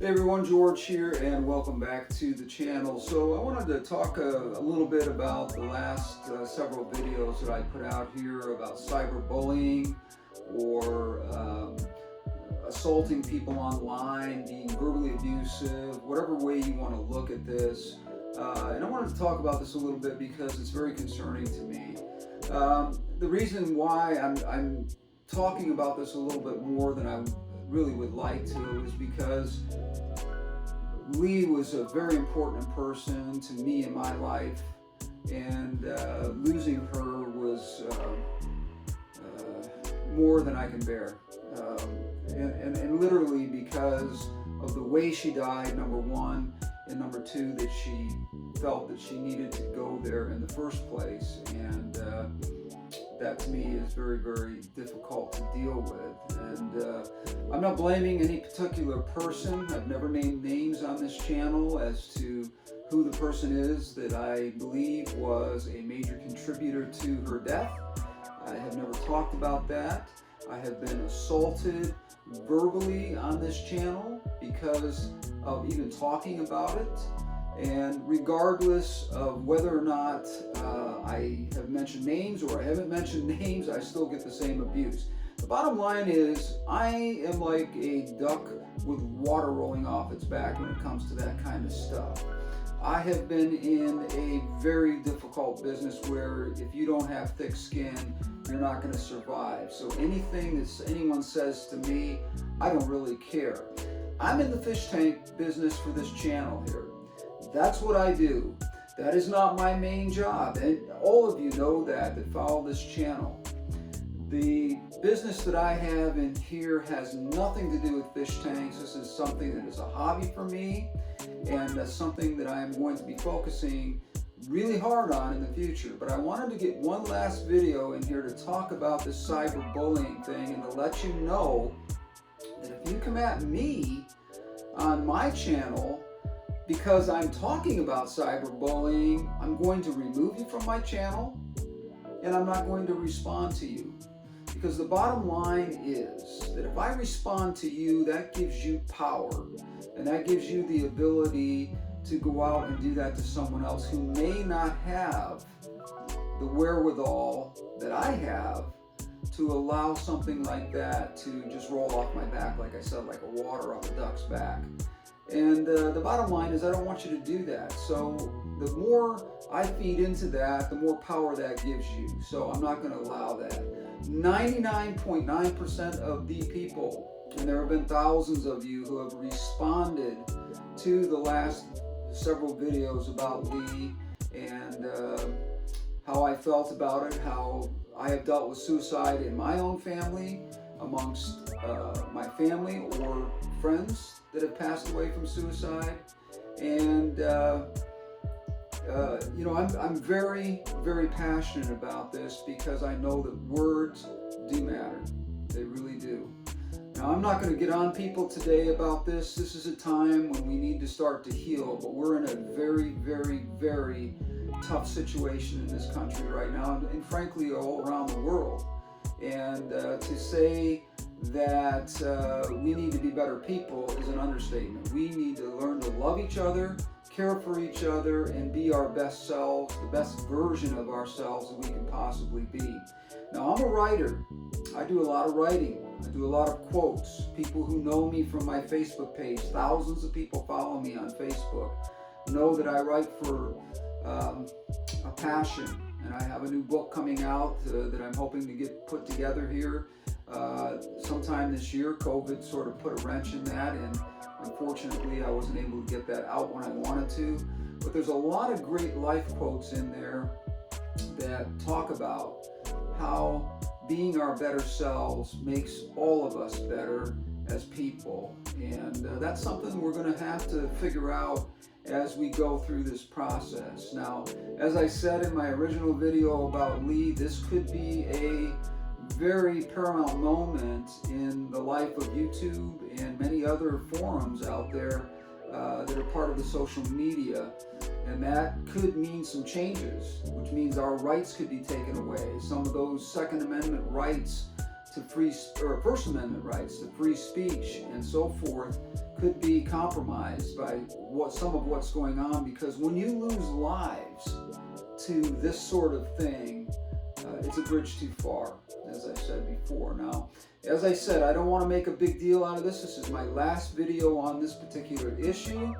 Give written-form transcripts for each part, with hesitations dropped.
Hey everyone, George here, and welcome back to the channel. So I wanted to talk a little bit about the last several videos that I put out here about cyberbullying or assaulting people online, being verbally abusive, whatever way you want to look at this. And I wanted to talk about this a little bit because it's very concerning to me. The reason why I'm talking about this a little bit more than I really would like to is because Lee was a very important person to me in my life, and losing her was more than I can bear, and literally because of the way she died, number one, and number two, that she felt that she needed to go there in the first place, and that to me is very, very difficult to deal with. And I'm not blaming any particular person. I've never named names on this channel as to who the person is that I believe was a major contributor to her death. I have never talked about that. I have been assaulted verbally on this channel because of even talking about it. And regardless of whether or not I have mentioned names or I haven't mentioned names, I still get the same abuse. The bottom line is, I am like a duck with water rolling off its back when it comes to that kind of stuff. I have been in a very difficult business where if you don't have thick skin, you're not going to survive. So anything that anyone says to me, I don't really care. I'm in the fish tank business for this channel here. That's what I do. That is not my main job, and all of you know that follow this channel. The business that I have in here has nothing to do with fish tanks. This is something that is a hobby for me, and that's something that I am going to be focusing really hard on in the future. But I wanted to get one last video in here to talk about this cyberbullying thing and to let you know that if you come at me on my channel because I'm talking about cyberbullying, I'm going to remove you from my channel, and I'm not going to respond to you. Because the bottom line is that if I respond to you, that gives you power, and that gives you the ability to go out and do that to someone else who may not have the wherewithal that I have to allow something like that to just roll off my back, like I said, like a water off a duck's back. And the bottom line is I don't want you to do that. So the more I feed into that, the more power that gives you. So I'm not going to allow that. 99.9% of the people, and there have been thousands of you who have responded to the last several videos about Lee and how I felt about it, how I have dealt with suicide in my own family, amongst my family or friends that have passed away from suicide. And you know, I'm very, very passionate about this because I know that words do matter. They really do. Now, I'm not going to get on people today about this. This is a time when we need to start to heal, but we're in a very, very, very tough situation in this country right now, and frankly all around the world. And to say that we need to be better people is an understatement. We need to learn to love each other, care for each other, and be our best selves, the best version of ourselves that we can possibly be. Now, I'm a writer. I do a lot of writing. I do a lot of quotes. People who know me from my Facebook page, thousands of people follow me on Facebook, know that I write for a passion. And I have a new book coming out that I'm hoping to get put together here sometime this year. COVID sort of put a wrench in that, and unfortunately I wasn't able to get that out when I wanted to. But there's a lot of great life quotes in there that talk about how being our better selves makes all of us better as people. And that's something we're going to have to figure out as we go through this process. Now, as I said in my original video about Lee, this could be a very paramount moment in the life of YouTube and many other forums out there that are part of the social media. And that could mean some changes, which means our rights could be taken away. Some of those Second Amendment rights to free, or First Amendment rights to free speech and so forth could be compromised by some of what's going on, because when you lose lives to this sort of thing, it's a bridge too far, as I said before. Now, as I said, I don't want to make a big deal out of this. This is my last video on this particular issue.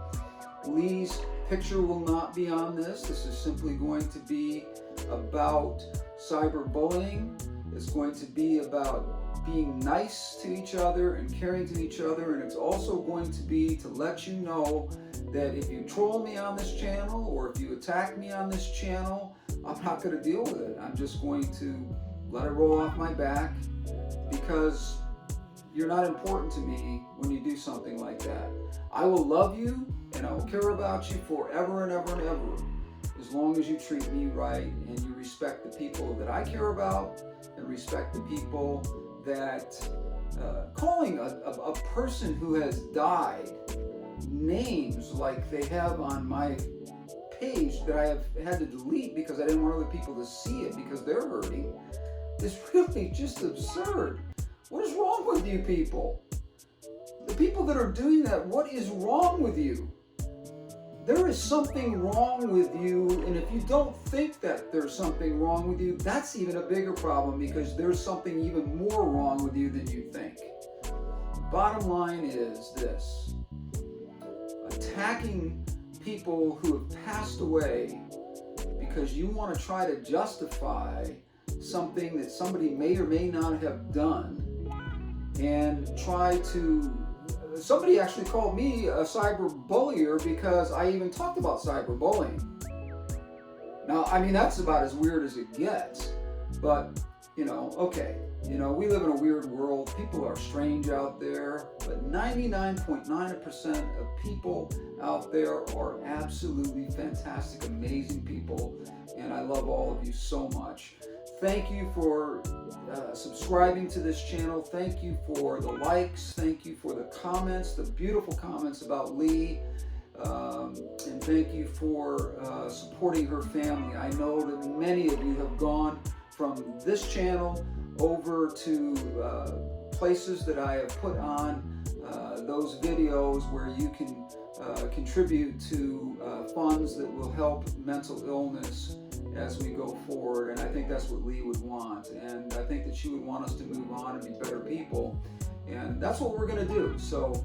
Lee's picture will not be on this. This is simply going to be about cyberbullying. It's going to be about being nice to each other and caring to each other, and it's also going to be to let you know that if you troll me on this channel or if you attack me on this channel, I'm not going to deal with it. I'm just going to let it roll off my back, because you're not important to me when you do something like that. I will love you and I will care about you forever and ever and ever, as long as you treat me right and you respect the people that I care about and respect the people that calling a person who has died names like they have on my page that I have had to delete because I didn't want other people to see it because they're hurting, is really just absurd. What is wrong with you people? The people that are doing that, what is wrong with you? There is something wrong with you, and if you don't think that there's something wrong with you, that's even a bigger problem, because there's something even more wrong with you than you think. Bottom line is this: attacking people who have passed away because you want to try to justify something that somebody may or may not have done, and try to... Somebody actually called me a cyber bullier because I even talked about cyberbullying. Now, I mean, that's about as weird as it gets, but, you know, okay. You know, we live in a weird world. People are strange out there, but 99.9% of people out there are absolutely fantastic, amazing people, and I love all of you so much. Thank you for subscribing to this channel. Thank you for the likes. Thank you for the comments, the beautiful comments about Lee. And thank you for supporting her family. I know that many of you have gone from this channel over to places that I have put on those videos where you can contribute to funds that will help mental illness as we go forward, and I think that's what Lee would want, and I think that she would want us to move on and be better people, and that's what we're going to do. So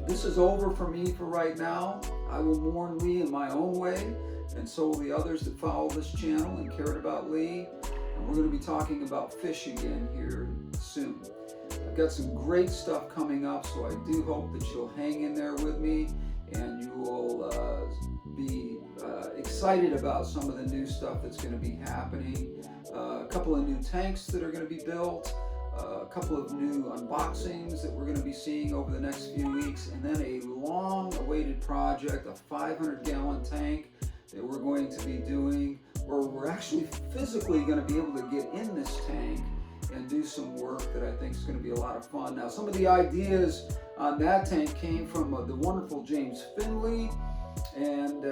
this is over for me for right now. I will mourn Lee in my own way, and so will the others that follow this channel and cared about Lee, and we're going to be talking about fish again here soon. I've got some great stuff coming up, so I do hope that you'll hang in there with me, and you will be excited about some of the new stuff that's going to be happening. A couple of new tanks that are going to be built, a couple of new unboxings that we're going to be seeing over the next few weeks, and then a long-awaited project, a 500-gallon tank that we're going to be doing, where we're actually physically going to be able to get in this tank and do some work that I think is going to be a lot of fun. Now, some of the ideas on that tank came from the wonderful James Finley, and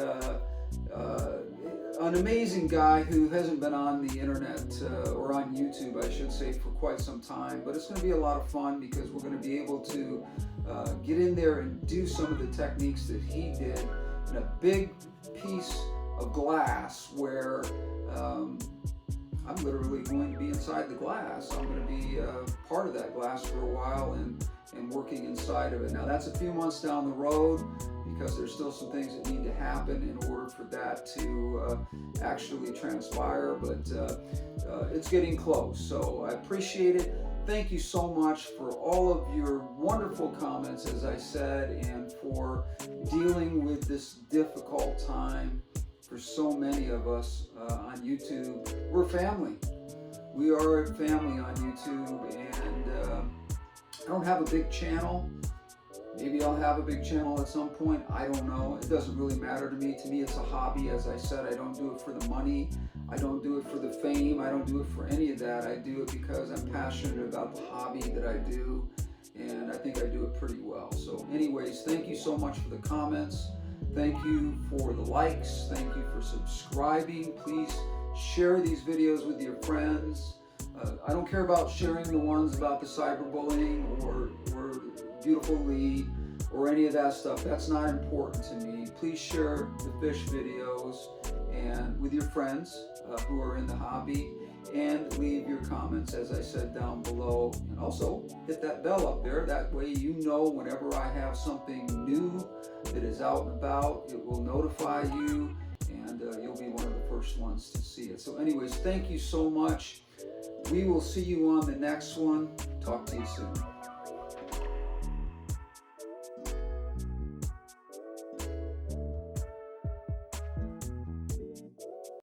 an amazing guy who hasn't been on the internet or on YouTube, I should say, for quite some time. But it's going to be a lot of fun because we're going to be able to get in there and do some of the techniques that he did in a big piece of glass where I'm literally going to be inside the glass. I'm going to be part of that glass for a while and working inside of it. Now, that's a few months down the road, because there's still some things that need to happen in order for that to actually transpire, but it's getting close. So I appreciate it. Thank you so much for all of your wonderful comments, as I said, and for dealing with this difficult time for so many of us on YouTube. We're family. We are a family on YouTube, and I don't have a big channel. Maybe I'll have a big channel at some point. I don't know. It doesn't really matter to me. To me, it's a hobby. As I said, I don't do it for the money. I don't do it for the fame. I don't do it for any of that. I do it because I'm passionate about the hobby that I do, and I think I do it pretty well. So anyways, thank you so much for the comments. Thank you for the likes. Thank you for subscribing. Please share these videos with your friends. I don't care about sharing the ones about the cyberbullying or beautiful Lee. or any of that stuff. That's not important to me. Please share the fish videos and with your friends who are in the hobby, and leave your comments, as I said, down below. And also hit that bell up there. That way you know whenever I have something new that is out and about, it will notify you, and you'll be one of the first ones to see it. So anyways, thank you so much. We will see you on the next one. Talk to you soon.